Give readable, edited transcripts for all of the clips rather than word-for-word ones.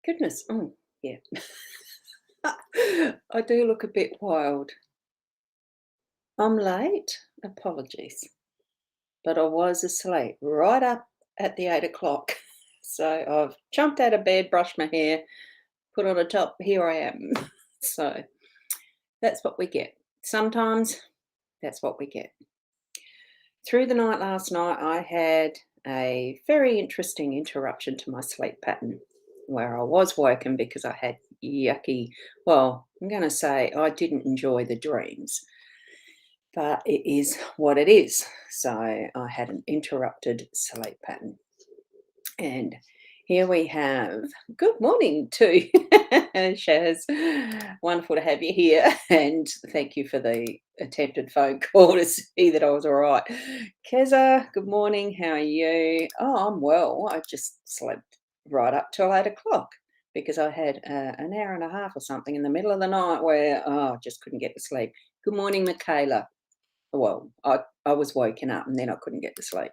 Goodness. Oh, yeah. I do look a bit wild. I'm late. Apologies. But I was asleep right up at the 8 o'clock. So I've jumped out of bed, brushed my hair, put on a top. Here I am. So that's what we get. Sometimes that's what we get. Through the night last night, I had a very interesting interruption to my sleep pattern where I was woken because I had yucky, well, I'm going to say I didn't enjoy the dreams, but it is what it is. So I had an interrupted sleep pattern. And here we have good morning to Shaz. Wonderful to have you here. And thank you for the attempted phone call to see that I was all right. Keza, good morning. How are you? Oh, I'm well. I just slept right up till 8 o'clock because I had an hour and a half or something in the middle of the night where I just couldn't get to sleep. Good morning, Michaela. Well, I was woken up and then I couldn't get to sleep.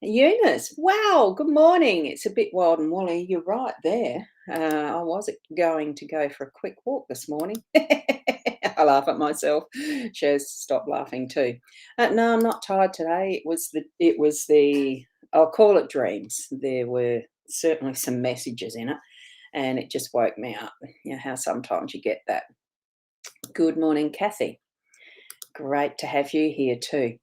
Eunice, wow, good morning. It's a bit wild and woolly. You're right there. I was going to go for a quick walk this morning. I laugh at myself. Shaz, stop laughing too. No, I'm not tired today. It was the. I'll call it dreams. There were certainly some messages in it, and it just woke me up. You know how sometimes you get that. Good morning, Kathy. Great to have you here too.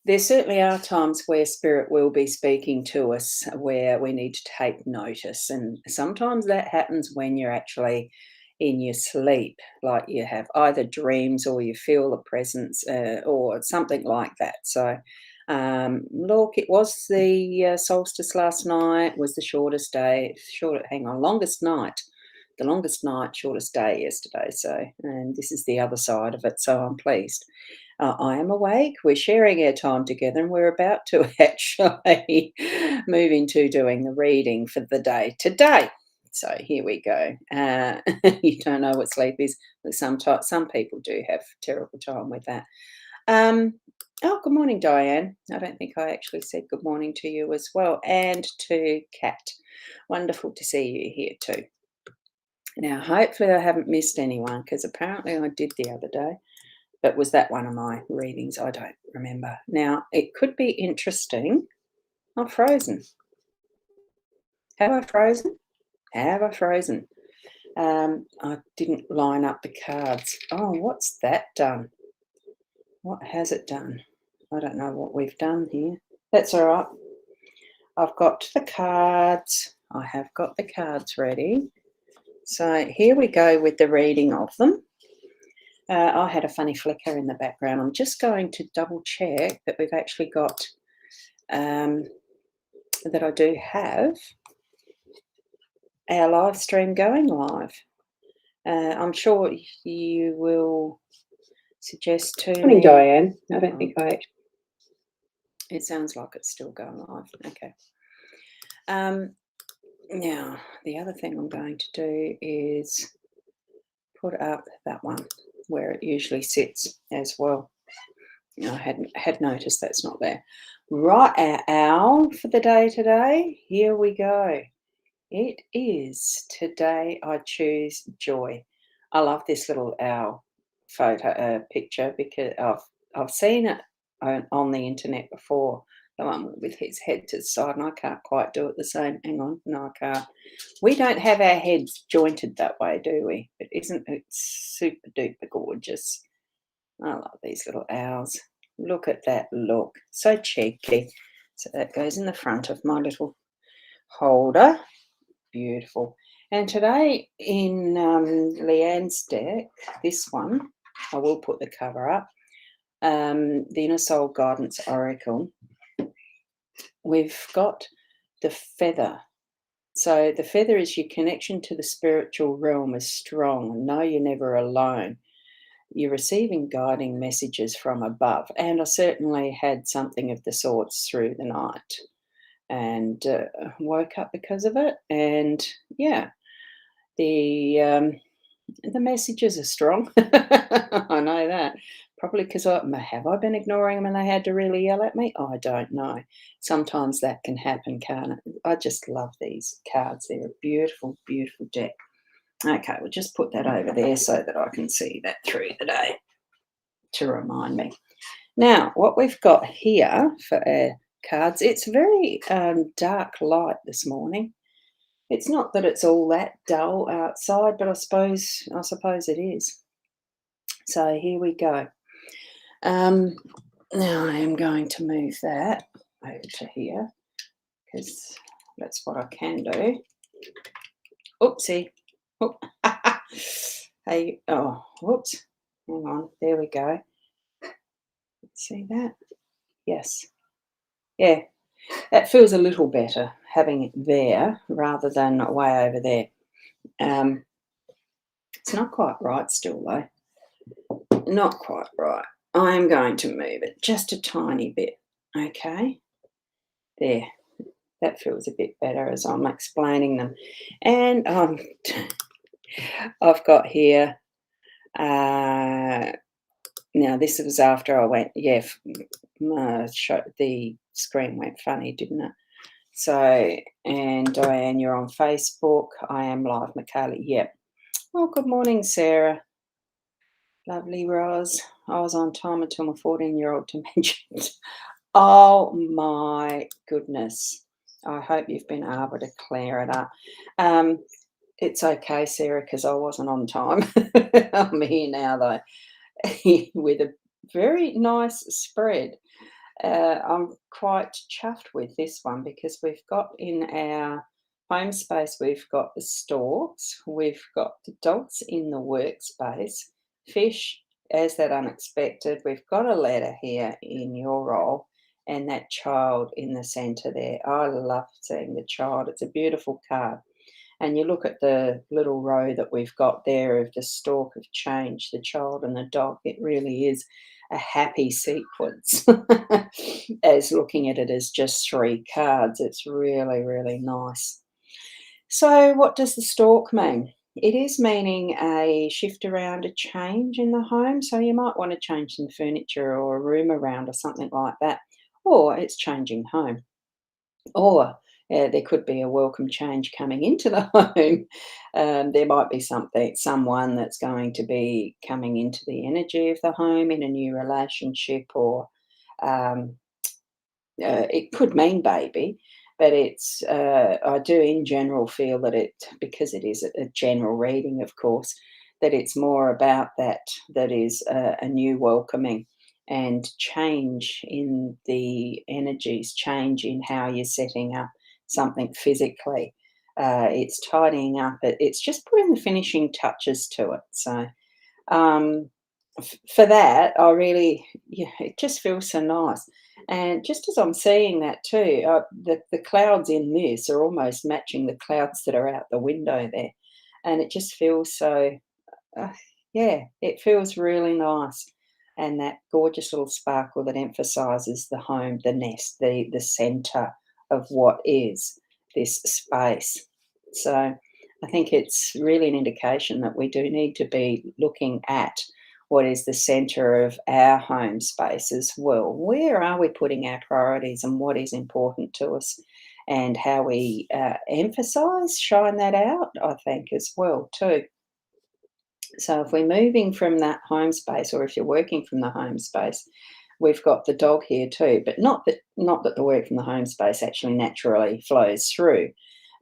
There certainly are times where spirit will be speaking to us where we need to take notice. And sometimes that happens when you're actually in your sleep, like you have either dreams or you feel the presence or something like that. So, look, it was the solstice last night, was the shortest day, longest night. The longest night, shortest day yesterday. So, and this is the other side of it. So I'm pleased. I am awake. We're sharing our time together, and we're about to actually move into doing the reading for the day today. So here we go. You don't know what sleep is. But some people do have terrible time with that. Um, oh, good morning, Diane. I don't think I actually said good morning to you as well, and to Kat. Wonderful to see you here too. Now, hopefully, I haven't missed anyone because apparently I did the other day. But was that one of my readings? I don't remember. Now, it could be interesting. I'm frozen. Have I frozen? Have I frozen? I didn't line up the cards. Oh, what's that done? What has it done? I don't know what we've done here. That's all right. I've got the cards. I have got the cards ready. So here we go with the reading of them. I had a funny flicker in the background. I'm just going to double check that we've actually got, that I do have our live stream going live. I'm sure you will suggest to Morning, me. Diane. I don't think I. It sounds like it's still going live. Okay. Now, the other thing I'm going to do is put up that one where it usually sits as well. I had noticed that's not there. Right, our owl for the day today. Here we go. It is today I choose joy. I love this little owl photo picture because I've seen it on the internet before. The one with his head to the side, and I can't quite do it the same. Hang on, no, I can't. We don't have our heads jointed that way, do we? But isn't it super duper gorgeous? I love these little owls. Look at that look. So cheeky. So that goes in the front of my little holder. Beautiful. And today in Leanne's deck, this one, I will put the cover up, the Inner Soul Guidance Oracle, we've got the feather. So the feather is your connection to the spiritual realm is strong. And know you're never alone. You're receiving guiding messages from above. And I certainly had something of the sorts through the night and woke up because of it. And yeah, the messages are strong. I know that. Probably because have I been ignoring them and they had to really yell at me? I don't know. Sometimes that can happen, can't it? I just love these cards. They're a beautiful, beautiful deck. Okay, we'll just put that over there so that I can see that through the day to remind me. Now, what we've got here for our cards, it's very dark light this morning. It's not that it's all that dull outside, but I suppose it is. So here we go. Now I am going to move that over to here because that's what I can do. Oopsie. Oop. Hey, oh, whoops. Hang on. There we go. See that? Yes. Yeah. That feels a little better having it there rather than way over there. It's not quite right still though. Not quite right. I'm going to move it just a tiny bit. Okay. There. That feels a bit better as I'm explaining them. And I've got here, now this was after I went, yeah, the screen went funny, didn't it? So, and Diane, you're on Facebook. I am live, Michaela. Yep. Oh, good morning, Sarah. Lovely, Roz. I was on time until my 14-year-old mentioned. Oh, my goodness. I hope you've been able to clear it up. It's okay, Sarah, because I wasn't on time. I'm here now, though, with a very nice spread. I'm quite chuffed with this one because we've got in our home space, we've got the storks, we've got the dogs in the workspace, fish as that unexpected. We've got a letter here in your role and that child in the centre there. I love seeing the child. It's a beautiful card. And you look at the little row that we've got there of the stalk of change, the child and the dog. It really is a happy sequence. As looking at it as just 3 cards, it's really, really nice. So, what does the stalk mean? It is meaning a shift around, a change in the home. So, you might want to change some furniture or a room around or something like that. Or it's changing home. Or there could be a welcome change coming into the home. There might be someone that's going to be coming into the energy of the home in a new relationship, or um, it could mean baby. But I do in general feel that because it is a general reading, of course, that it's more about that is a new welcoming and change in the energies, change in how you're setting up something physically. It's tidying up. It's just putting the finishing touches to it. So for that, yeah, it just feels so nice. And just as I'm seeing that too, the clouds in this are almost matching the clouds that are out the window there, and it just feels so. Uh, yeah, it feels really nice, and that gorgeous little sparkle that emphasises the home, the nest, the centre of what is this space. So I think it's really an indication that we do need to be looking at what is the centre of our home space as well. Where are we putting our priorities and what is important to us, and how we emphasise, shine that out, I think, as well too. So if we're moving from that home space, or if you're working from the home space, we've got the dog here too. But not that the work from the home space actually naturally flows through,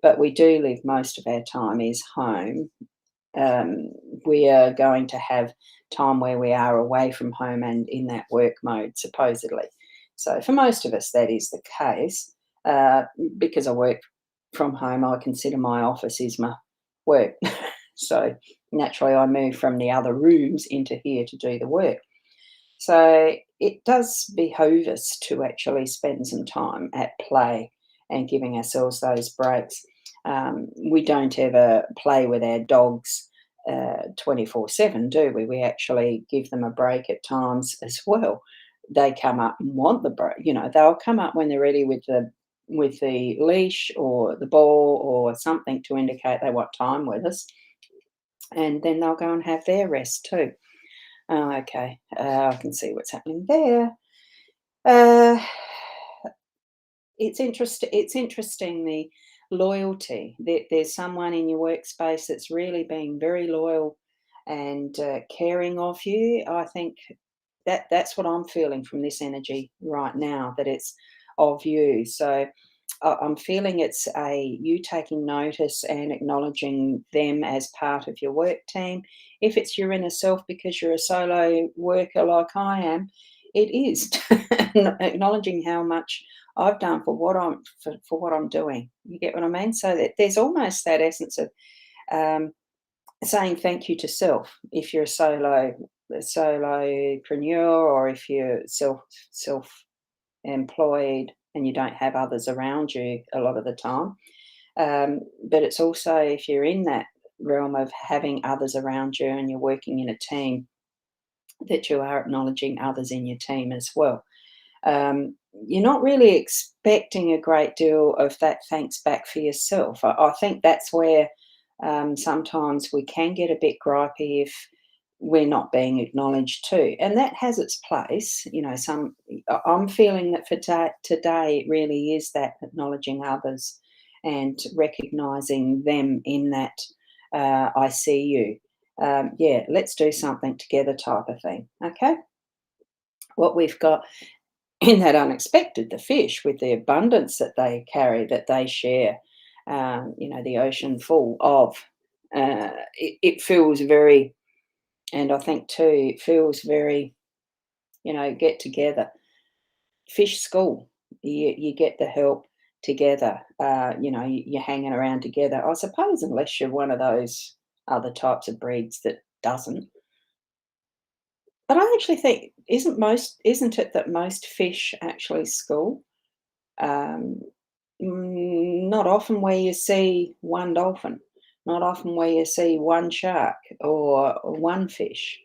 but we do live most of our time is home. Um, we are going to have time where we are away from home and in that work mode, supposedly. So for most of us, that is the case. Because I work from home, I consider my office is my work. So naturally, I move from the other rooms into here to do the work. So it does behove us to actually spend some time at play and giving ourselves those breaks. We don't ever play with our dogs 24/7, do we? We actually give them a break at times as well. They come up and want the break. They'll come up when they're ready with the leash or the ball or something to indicate they want time with us, and then they'll go and have their rest too. Oh, okay. I can see what's happening there. Uh, it's interesting, the loyalty. There's someone in your workspace that's really being very loyal and caring of you. I think that's what I'm feeling from this energy right now, that it's of you. So I'm feeling it's a you taking notice and acknowledging them as part of your work team. If it's your inner self because you're a solo worker like I am, it is acknowledging how much I've done for what I'm doing. You get what I mean? So that there's almost that essence of um, saying thank you to self. If you're a solopreneur, or if you're self employed and you don't have others around you a lot of the time. But it's also, if you're in that realm of having others around you and you're working in a team, that you are acknowledging others in your team as well. You're not really expecting a great deal of that thanks back for yourself. I think that's where sometimes we can get a bit gripey if we're not being acknowledged too. And that has its place. I'm feeling that for today, it really is that acknowledging others and recognizing them in that I see you. Yeah, let's do something together type of thing. Okay. What we've got in that unexpected, the fish with the abundance that they carry, that they share, the ocean full of, it feels very, and I think too, it feels very, get together. Fish school, you get the help together, you're hanging around together. I suppose, unless you're one of those other types of breeds that doesn't. But I actually think, isn't it that most fish actually school? Um, Not often where you see one dolphin, not often where you see one shark or one fish.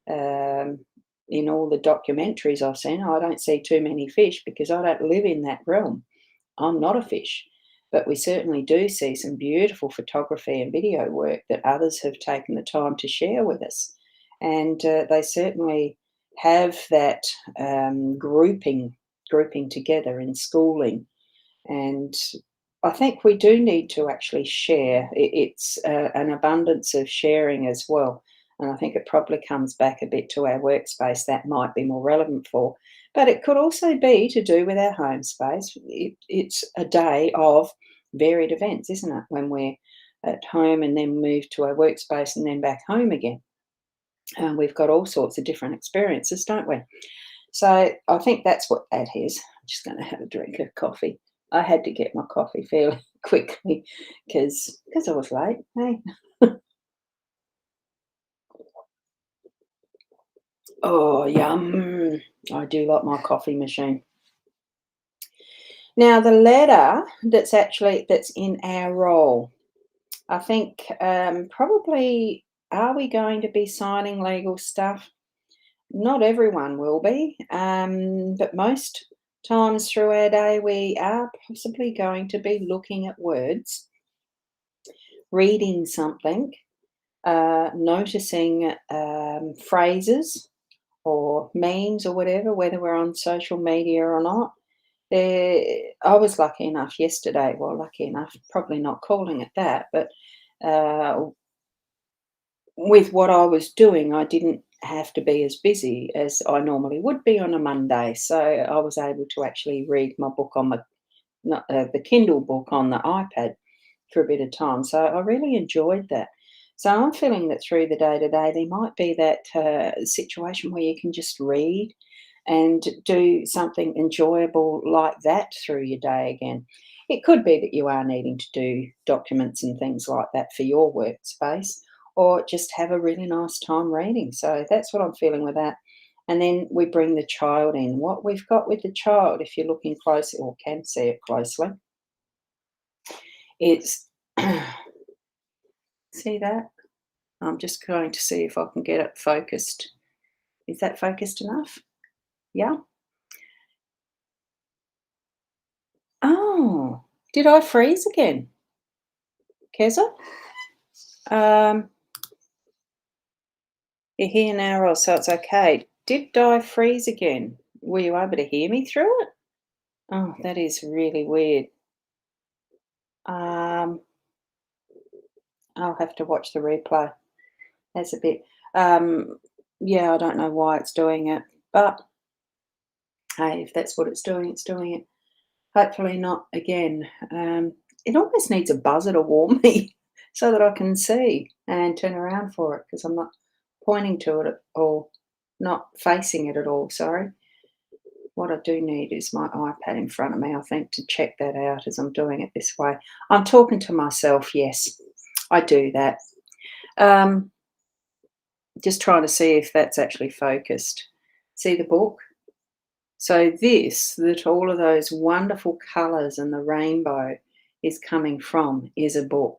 Um, in all the documentaries I've seen, I don't see too many fish because I don't live in that realm. I'm not a fish. But we certainly do see some beautiful photography and video work that others have taken the time to share with us. And they certainly have that grouping together in schooling, and I think we do need to actually share. It's an abundance of sharing as well. And I think it probably comes back a bit to our workspace, that might be more relevant for. But it could also be to do with our home space. It's a day of varied events, isn't it? When we're at home and then move to our workspace and then back home again. We've got all sorts of different experiences, don't we? So I think that's what that is. I'm just going to have a drink of coffee. I had to get my coffee fairly quickly because I was late. Hey. Oh, yum. I do like my coffee machine. Now the letter that's in our role, I think probably, are we going to be signing legal stuff? Not everyone will be, but most times through our day, we are possibly going to be looking at words, reading something, noticing phrases or memes or whatever, whether we're on social media or not. I was lucky enough yesterday, well, lucky enough, probably not calling it that, but uh, with what I was doing, I didn't have to be as busy as I normally would be on a Monday. So I was able to actually read my book on the Kindle book on the iPad for a bit of time. So I really enjoyed that. So I'm feeling that through the day today, there might be that situation where you can just read and do something enjoyable like that through your day again. It could be that you are needing to do documents and things like that for your workspace, or just have a really nice time reading. So that's what I'm feeling with that. And then we bring the child in. What we've got with the child, if you're looking closely or can see it closely, it's see that? I'm just going to see if I can get it focused. Is that focused enough? Yeah. Oh, did I freeze again, Keza? Um, You're here now, Ross, so it's okay. Did I freeze again? Were you able to hear me through it? Oh, that is really weird. Um, I'll have to watch the replay. That's a bit. Um, yeah, I don't know why it's doing it, but hey, if that's what it's doing, it's doing it. Hopefully not again. It almost needs a buzzer to warn me so that I can see and turn around for it because I'm not pointing to it or not facing it at all. Sorry. What I do need is my iPad in front of me, I think, to check that out as I'm doing it this way. I'm talking to myself, yes, I do that. Um, just trying to see if that's actually focused. See the book? So, this, that all of those wonderful colours and the rainbow is coming from, is a book.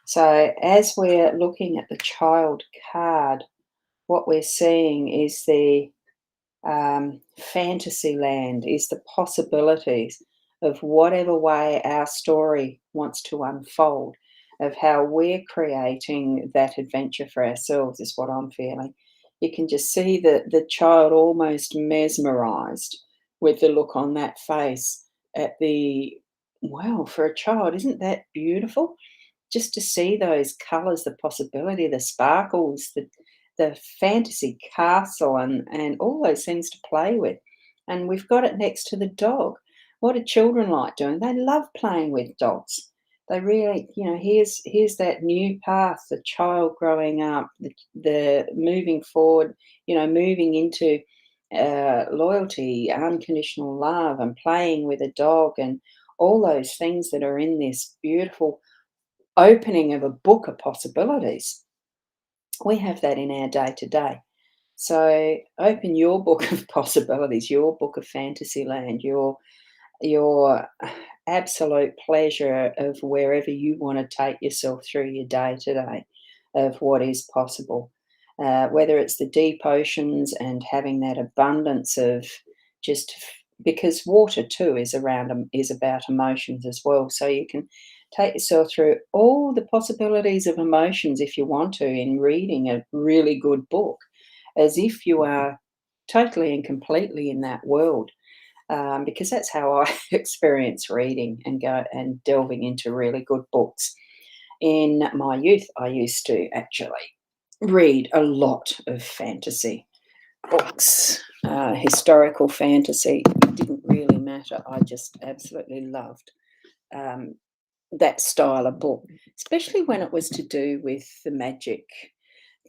So, as we're looking at the child card, what we're seeing is the fantasy land, is the possibilities of whatever way our story wants to unfold, of how we're creating that adventure for ourselves, is what I'm feeling. You can just see the child almost mesmerized with the look on that face at the wow, for a child, isn't that beautiful? Just to see those colours, the possibility, the sparkles, the fantasy castle and all those things to play with. And we've got it next to the dog. What do children like doing? They love playing with dogs. They really, here's that new path, the child growing up, the moving forward, moving into loyalty, unconditional love, and playing with a dog, and all those things that are in this beautiful opening of a book of possibilities. We have that in our day to day. So open your book of possibilities, your book of fantasy land, your absolute pleasure of wherever you want to take yourself through your day to day of what is possible. Whether it's the deep oceans and having that abundance of just because water too is is about emotions as well. So you can take yourself through all the possibilities of emotions if you want to in reading a really good book, as if you are totally and completely in that world, because that's how I experience reading and go and delving into really good books. In my youth, I used to actually read a lot of fantasy books, historical fantasy. It didn't really matter. I just absolutely loved um, that style of book, especially when it was to do with the magic,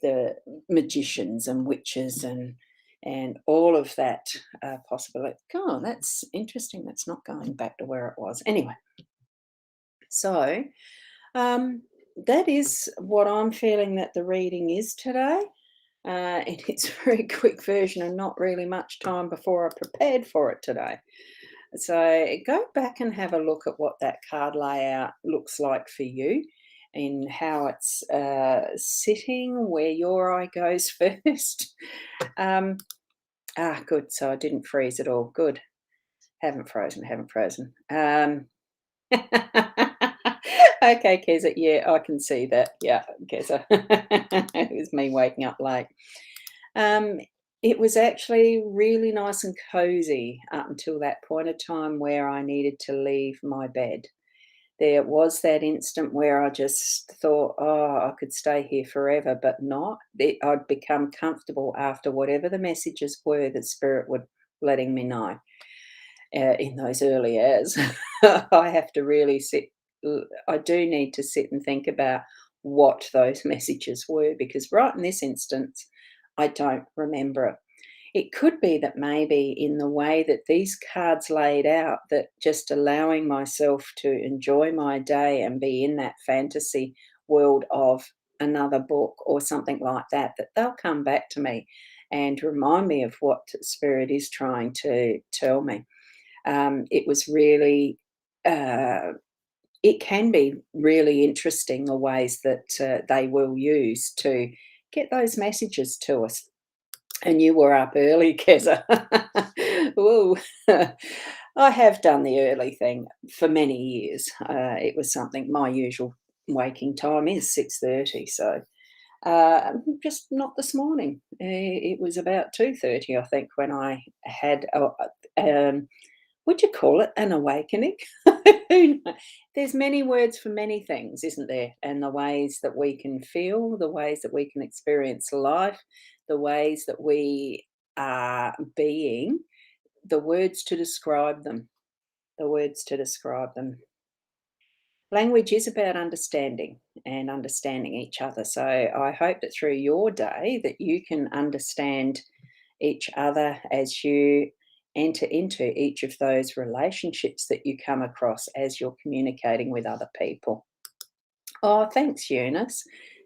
the magicians and witches and all of that possibility. Oh, that's interesting. That's not going back to where it was. Anyway, so um, that is what I'm feeling that the reading is today. And it's a very quick version and not really much time before I prepared for it today. So go back and have a look at what that card layout looks like for you and how it's sitting, where your eye goes first. Um, good. So I didn't freeze at all. Good. Haven't frozen. Haven't frozen. Okay, Keza. Yeah, I can see that. Yeah, Keza. It was me waking up late. Um, it was actually really nice and cozy up until that point of time where I needed to leave my bed. There was that instant where I just thought, oh, I could stay here forever, but not. I'd become comfortable after whatever the messages were that Spirit were letting me know in those early hours. I have to really I do need to sit and think about what those messages were because right in this instance, I don't remember it. It could be that maybe in the way that these cards laid out, that just allowing myself to enjoy my day and be in that fantasy world of another book or something like that, that they'll come back to me and remind me of what Spirit is trying to tell me. It was really, uh, it can be really interesting the ways that they will use to get those messages to us. And you were up early, Keza. Woo. I have done the early thing for many years. It was something my usual waking time is 6:30, so Just not this morning. It was about 2:30, I think, when I had would you call it an awakening? Who kno There's many words for many things, isn't there? And the ways that we can feel, the ways that we can experience life, the ways that we are being, the words to describe them, the words to describe them. Language is about understanding and understanding each other. So I hope that through your day that you can understand each other as you enter into each of those relationships that you come across as you're communicating with other people. Oh, thanks, Eunice.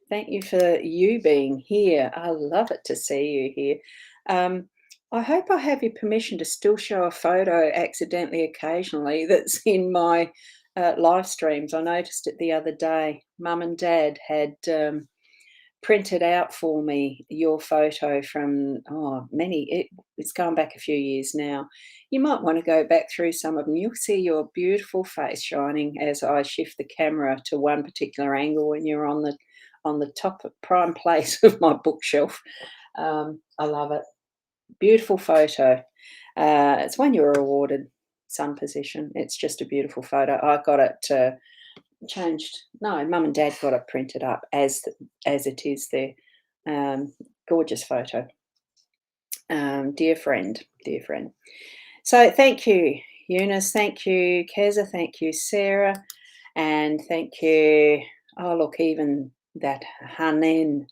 Thank you for you being here. I love it to see you here. Um, I hope I have your permission to still show a photo accidentally occasionally that's in my live streams. I noticed it the other day. Mum and Dad had printed out for me your photo from it's going back a few years now. You might want to go back through some of them. You'll see your beautiful face shining as I shift the camera to one particular angle when you're on the top prime place of my bookshelf. I love it. Beautiful photo. It's one you were awarded some position. It's just a beautiful photo. I got it changed. No, mum and dad got it printed up as it is there. Gorgeous photo. Dear friend, dear friend. So thank you, Eunice. Thank you, Keza. Thank you, Sarah. And thank you. Oh, look, even that Hanen,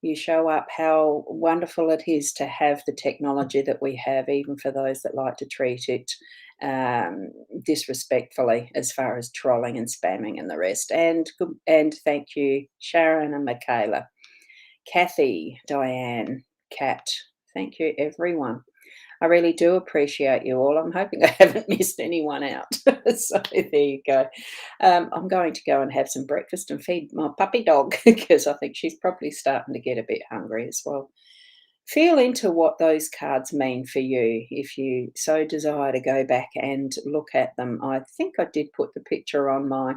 you show up. How wonderful it is to have the technology that we have, even for those that like to treat it um, disrespectfully, as far as trolling and spamming and the rest. And thank you, Sharon and Michaela, Kathy, Diane, Kat. Thank you, everyone. I really do appreciate you all. I'm hoping I haven't missed anyone out. So there you go. I'm going to go and have some breakfast and feed my puppy dog because I think she's probably starting to get a bit hungry as well. Feel into what those cards mean for you if you so desire to go back and look at them. I think I did put the picture on my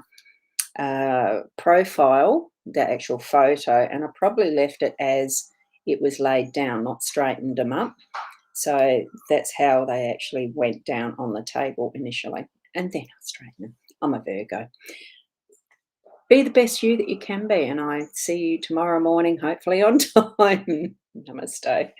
profile, the actual photo, and I probably left it as it was laid down, not straightened them up. So that's how they actually went down on the table initially. And then I straightened them. I'm a Virgo. Be the best you that you can be. And I see you tomorrow morning, hopefully on time. Namaste.